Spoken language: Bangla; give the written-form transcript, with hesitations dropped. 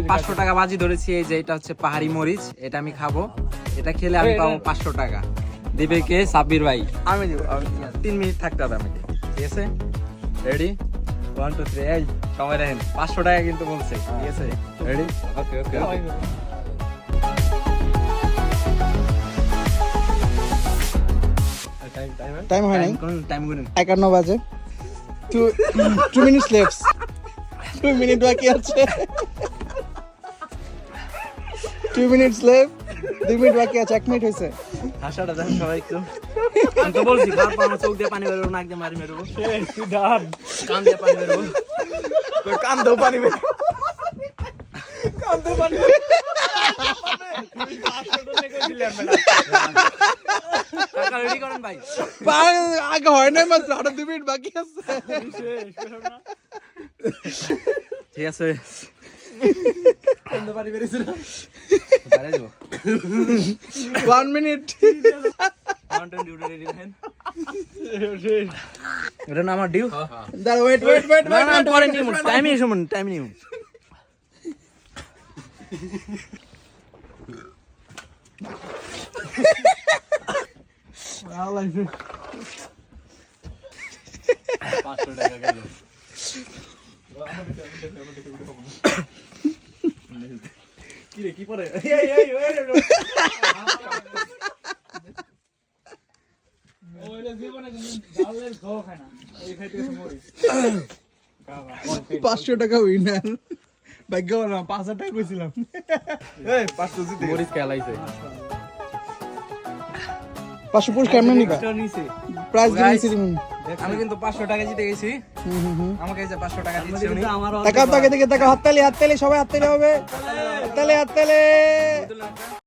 500 টাকা বাজি ধরেছি। এই যে এটা হচ্ছে পাহাড়ি মরিচ, এটা আমি খাবো। এটা খেলে আমি পাবো 500 টাকা। দিবে কে? সাব্বির ভাই। আমি দিব। 3 মিনিট থাকতে হবে আমাকে, ঠিক আছে? রেডি? 1 2 3 এই সময় রাখেন। 500 টাকা কিন্তু বলছে, ঠিক আছে? রেডি? ওকে ওকে ওকে। টাইম হয় নাই, টাইম গুনুন। 51 বাজে। 2 মিনিটস লেফট। 2 মিনিট বাকি আছে। 2 মিনিটস লেফট। 2 মিনিট বাকি আছে। 1 মিনিট হয়েছে। হাসাটা দেখেন সবাই একটু। আমি তো বলছি খাওয়ার পর আমার চোখ দিয়ে পানি বেরোবো, নাক দিয়ে মারি মেরবো, কান দিয়ে পানি বেরোবো, কান দিয়েও পানি বেরোবো, কান দিয়ে পানি কাকা রেডি করেন ভাই। আগে হয় নাই মাত্র, আরো 2 মিনিট বাকি আছে। ঠিক আছে। পানি বেরিয়েছে না? 1 মিনিট। এটা না আমার ডিউ। দাঁড়া, ওয়েট ওয়েট ওয়েট না না পরে নিমু, টাইম নিমু। কি পরে? $500 উইনার। ভাগ্য না, 5,000 টাকা কইছিলাম। এই 500 জিতে মরিচ খেলাইছে। 500 পুরস্কার কেমন নিবা? প্রাইজ দিয়েছি তুমি। আমি কিন্তু 500 টাকা জিতে গেছি। আমাকে এই যে 500 টাকা দিচ্ছে উনি। টাকা দিকে টাকা, হাততালি হাততালি, সবাই হাততালি হবে। হাততালি হাততালি।